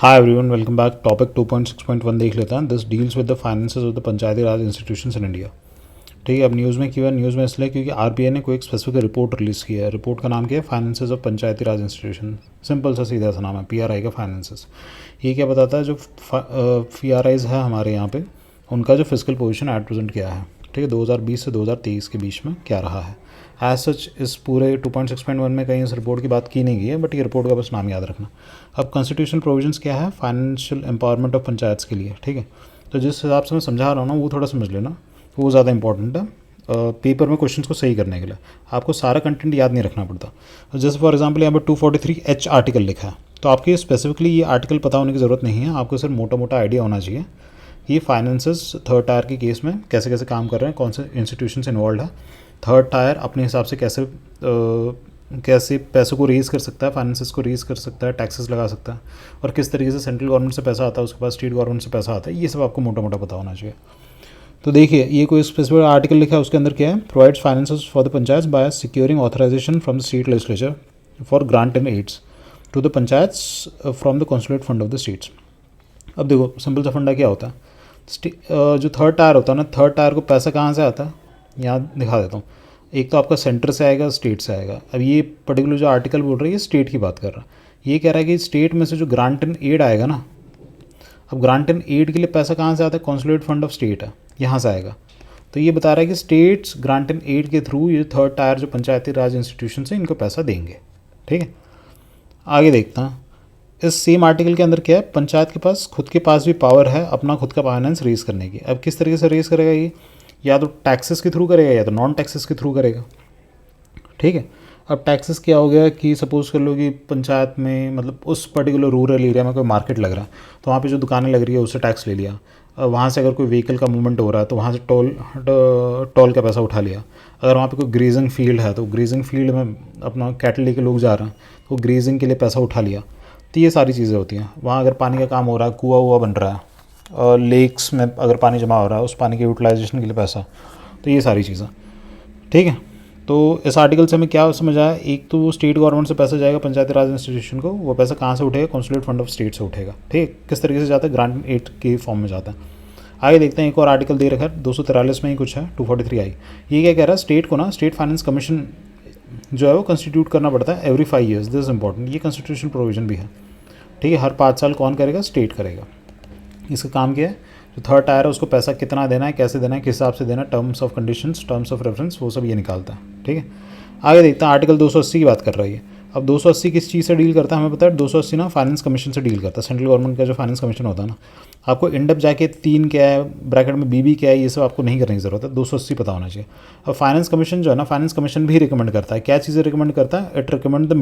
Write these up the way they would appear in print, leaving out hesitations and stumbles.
Hi everyone, welcome back. Topic 2.6.1 देख लेते हैं। This deals with the finances of the Panchayati Raj institutions in India. ठीक है, अब न्यूज़ में क्यों है? न्यूज़ में इसलिए क्योंकि आरबीआई ने कोई एक स्पेसिफिक रिपोर्ट रिलीज़ किया है। रिपोर्ट का नाम क्या है? Finances of Panchayati Raj institution. Simple सा सीधा सा नाम है, पीआरआई का फाइनेंसेस। ये क्या बताता है? जो पीआरआईज है हमारे यहाँ पे, उनका जो फिजिकल पोजीशन एट प्रेजेंट क्या है। ठीक है, 2020 से 2023 के बीच में क्या रहा है। एज सच इस पूरे 2.6.1 में कहीं इस रिपोर्ट की बात की नहीं गई है, बट ये रिपोर्ट का बस नाम याद रखना। अब कॉन्स्टिट्यूशनल प्रोविजंस क्या है फाइनेंशियल एम्पावरमेंट ऑफ पंचायत के लिए। ठीक है, तो जिस हिसाब से मैं समझा रहा हूँ ना, वो थोड़ा समझ लेना, वो ज़्यादा इंपॉर्टेंट है पेपर में क्वेश्चंस को सही करने के लिए। आपको सारा कंटेंट याद नहीं रखना पड़ता। जैसे फॉर एग्जांपल यहाँ पर 243H आर्टिकल लिखा है, तो आपके स्पेसिफिकली ये आर्टिकल पता होने की ज़रूरत नहीं है। आपको सिर्फ मोटा मोटा आइडिया होना चाहिए कि फाइनेंसेस थर्ड टायर के केस में कैसे कैसे काम कर रहे हैं, कौन से इंस्टीट्यूशन इन्वॉल्व है। थर्ड टायर अपने हिसाब से कैसे पैसों को रेज़ कर सकता है, फाइनेंसेस को रेज़ कर सकता है, टैक्सेस लगा सकता है, और किस तरीके से सेंट्रल गवर्नमेंट से पैसा आता है, उसके पास स्टेट गवर्नमेंट से पैसा आता है। ये सब आपको मोटा मोटा पता होना चाहिए। तो देखिए, ये कोई स्पेसिफिक आर्टिकल लिखा है, उसके अंदर क्या है? Provides finances for the panchayat by securing authorisation from the state legislature for grant and aids to the panchayats from the consolidated fund of the states. अब देखो, सिंपल सा फंडा क्या होता है। जो थर्ड टायर होता है ना, थर्ड टायर को पैसा कहाँ से आता है, यहाँ दिखा देता हूँ। एक तो आपका सेंटर से आएगा, स्टेट से आएगा। अब ये पर्टिकुलर जो आर्टिकल बोल रही है, स्टेट की बात कर रहा है। ये कह रहा है कि स्टेट में से जो ग्रांट एंड एड आएगा ना, अब ग्रांट एंड एड के लिए पैसा कहाँ से आता है? कंसोलिडेटेड फंड ऑफ स्टेट है, यहाँ से आएगा। तो ये बता रहा है कि स्टेट्स ग्रांट एंड एड के थ्रू ये थर्ड टायर जो पंचायती राज इंस्टीट्यूशन से इनको पैसा देंगे। ठीक है, आगे देखता हैं। इस सेम आर्टिकल के अंदर क्या है? पंचायत के पास खुद के पास भी पावर है अपना खुद का फाइनेंस रेज करने की। अब किस तरीके से रेज करेगा ये? या तो टैक्सेस के थ्रू करेगा या तो नॉन टैक्सेस के थ्रू करेगा। ठीक है, अब टैक्सेस क्या हो गया कि सपोज़ कर लो कि पंचायत में मतलब उस पर्टिकुलर रूरल एरिया में कोई मार्केट लग रहा है, तो वहाँ पे जो दुकानें लग रही है उससे टैक्स ले लिया। वहाँ से अगर कोई व्हीकल का मूवमेंट हो रहा है तो वहाँ से टोल का पैसा उठा लिया। अगर वहाँ पे कोई ग्रेजिंग फील्ड है तो ग्रेजिंग फील्ड में अपना कैटल लेके लोग जा रहे हैं तो ग्रेजिंग के लिए पैसा उठा लिया। तो ये सारी चीज़ें होती हैं। वहाँ अगर पानी का काम हो रहा है, कुआं वुआ बन रहा है, और लेक्स में अगर पानी जमा हो रहा है, उस पानी के यूटिलाइजेशन के लिए पैसा। तो ये सारी चीज़ें। ठीक है, तो इस आर्टिकल से हमें क्या समझ आया? एक तो स्टेट गवर्नमेंट से पैसा जाएगा पंचायती राज इंस्टीट्यूशन को, वो पैसा कहाँ से उठेगा? कंसोलिडेटेड फंड ऑफ स्टेट से उठेगा। ठीक है, किस तरीके से जाता है? ग्रांट एड के फॉर्म में जाता है। आगे देखते हैं, एक और आर्टिकल दे रखा है 243 में ही कुछ है, 243I। ये क्या कह रहा है? स्टेट को ना स्टेट फाइनेंस कमीशन जो है वो कंस्टिट्यूट करना पड़ता है every 5 years. This is important, ये कॉन्स्टिट्यूशन प्रोविजन भी है। ठीक है, हर 5 साल कौन करेगा? स्टेट करेगा। इसका काम क्या है? जो थर्ड टायर है उसको पैसा कितना देना है, कैसे देना है, किस हिसाब से देना है, terms of conditions, terms of reference, वो सब ये निकालता है। ठीक है, आगे देखते हैं। आर्टिकल 280 की बात कर रही है। अब 280 किस चीज़ से डील करता है हमें पता है? 280 ना फाइनेंस कमीशन से डील करता है। सेंट्रल गवर्नमेंट का जो फाइनेंस कमीशन होता है ना, आपको इंडप जाके 3 क्या है, ब्रैकेट में बीबी क्या है, ये सब आपको नहीं करने की ज़रूरत है। 280 पता होना चाहिए। अब फाइनेंस कमीशन जो है ना, फाइनेंस कमीशन भी रिकमेंड करता है। क्या चीज़ें रिकमेंड करता है? It recommend the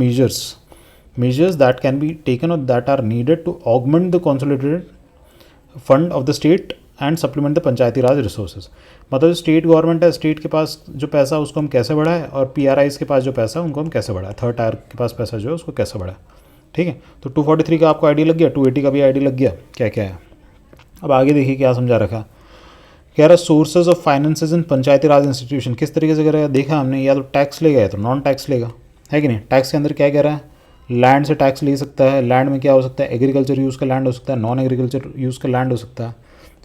measures that can be taken or that are needed to augment the consolidated fund of the state and supplement the Panchayati Raj resources. मतलब स्टेट गवर्नमेंट है, state के पास जो पैसा उसको हम कैसे बढ़ाएं, और पीआरआईज के पास जो पैसा उनको हम कैसे बढ़ाएं, थर्ड टायर के पास पैसा जो है उसको कैसे बढ़ाएं। ठीक है, तो 243 का आपको आइडिया लग गया, 280 का भी आइडिया लग गया क्या क्या है। अब आगे देखिए क्या समझा रखा। कह रहा sources of finances in Panchayati Raj institution किस तरीके से करेगा? देखा हमने, या तो टैक्स लेगा या तो नॉन टैक्स लेगा, है कि नहीं। टैक्स के अंदर क्या कह रहा है? लैंड से टैक्स ले सकता है। लैंड में क्या हो सकता है? एग्रीकल्चर यूज़ का लैंड हो सकता है, नॉन एग्रीकल्चर यूज़ का लैंड हो सकता है,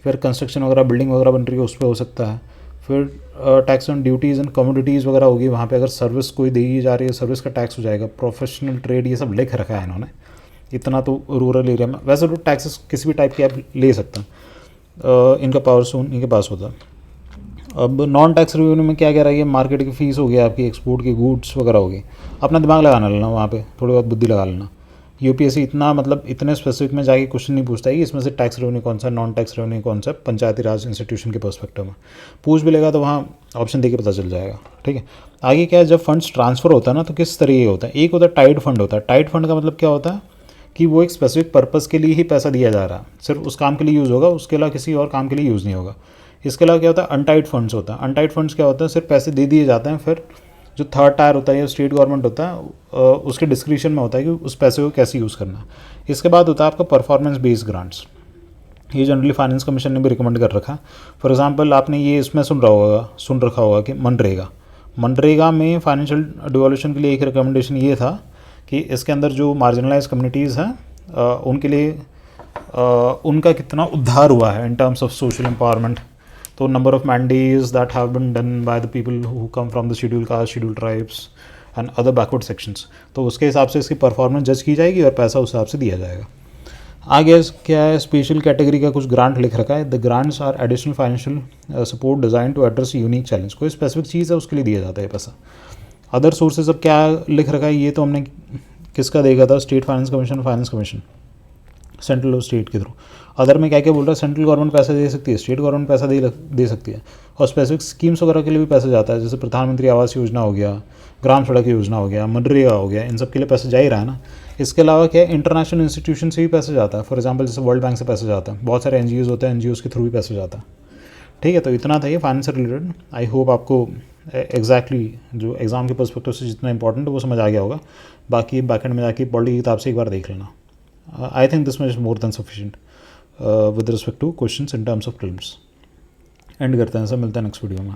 फिर कंस्ट्रक्शन वगैरह बिल्डिंग वगैरह बन रही है उस पर हो सकता है, फिर tax on duties and commodities वगैरह होगी। वहाँ पे अगर सर्विस कोई दी जा रही है, सर्विस का टैक्स हो जाएगा। प्रोफेशनल ट्रेड, ये सब लिख रखा है इन्होंने। इतना तो रूरल एरिया में वैसे तो टैक्सेस किसी भी टाइप के आप ले सकते हैं, इनका पावर सोन इनके पास होता है। अब नॉन टैक्स रेवेन्यू में क्या कह रहा है? ये मार्केट की फ़ीस हो गया, आपकी एक्सपोर्ट की गुड्स वगैरह होगी। अपना दिमाग लगाना लेना, वहाँ पे थोड़ी बहुत बुद्धि लगा लेना। यूपीएससी इतना मतलब इतने स्पेसिफिक में जाके क्वेश्चन नहीं पूछता है कि इसमें से टैक्स रेवेन्यू कौन सा है, नॉन टैक्स रेवेन्यू कौन सा है, पंचायती राज इंस्टीट्यूशन के पर्सपेक्टिव में पूछ भी लेगा तो वहाँ ऑप्शन देके पता चल जाएगा। ठीक है, आगे क्या है? जब फंड्स ट्रांसफ़र होता है ना, तो किस तरीके होता है? एक होता है टाइड फंड होता है। टाइड फंड का मतलब क्या होता है कि वो एक स्पेसिफिक पर्पज़ के लिए ही पैसा दिया जा रहा है, सिर्फ उस काम के लिए यूज़ होगा, उसके अलावा किसी और काम के लिए यूज़ नहीं होगा। इसके अलावा क्या होता है? अनटाइड फंड्स होता है। अनटाइड फंड्स क्या होता है? सिर्फ पैसे दे दिए जाते हैं, फिर जो थर्ड टायर होता है या स्टेट गवर्नमेंट होता है उसके डिस्क्रिप्शन में होता है कि उस पैसे को कैसे यूज़ करना है। इसके बाद होता है आपका परफॉर्मेंस बेस्ड ग्रांट्स। ये जनरली फाइनेंस कमीशन ने भी रिकमेंड कर रखा है। फॉर एग्जांपल आपने ये इसमें सुन रखा होगा कि मनरेगा में फाइनेंशियल डिवोल्यूशन के लिए एक रिकमेंडेशन ये था कि इसके अंदर जो मार्जिनलाइज कम्युनिटीज़ हैं उनके लिए उनका कितना उद्धार हुआ है in terms of social empowerment. तो number of mandays that have been done by the people who come from the scheduled caste, scheduled tribes and other backward sections. तो उसके हिसाब से इसकी परफॉर्मेंस जज की जाएगी और पैसा उस हिसाब से दिया जाएगा. आगे क्या है, स्पेशल कैटेगरी का कुछ ग्रांट लिख रखा है. The grants are additional financial support designed to address unique challenge. कोई स्पेसिफिक चीज़ है उसके लिए दिया जाता है पैसा. अदर सोर्सेज अब क्या लिख रखा है, ये तो हमने किसका देखा था, state finance commission, finance commission central और स्टेट के थ्रू. अदर में क्या क्या बोल रहा है, सेंट्रल गवर्नमेंट पैसा दे सकती है, स्टेट गवर्नमेंट पैसा दे सकती है, और स्पेसिफिक स्कीम्स वगैरह के लिए भी पैसा जाता है. जैसे प्रधानमंत्री आवास योजना हो गया, ग्राम सड़क योजना हो गया, मनरेगा हो गया, इन सब के लिए पैसा जा ही रहा है ना. इसके अलावा क्या है, इंटरनेशनल इंस्टीट्यूशन से भी पैसा जाता है. फॉर एग्जांपल जैसे वर्ल्ड बैंक से पैसा जाता है, बहुत सारे एनजीओज होते हैं, एनजीओज के थ्रू भी पैसा जाता है. ठीक है, तो इतना था ये फाइनेंस से रिलेटेड. आई होप आपको एग्जैक्टली जो एग्ज़ाम के पर्सपेक्टिव से जितना इंपॉर्टेंट है वो समझ आ गया होगा. बाकी बैकएंड में जाके पॉलिटी की किताब से एक बार देख लेना. I think this much is more than sufficient with respect two questions in terms of prelims. And करते हैं, सब मिलता है नेक्स्ट वीडियो में.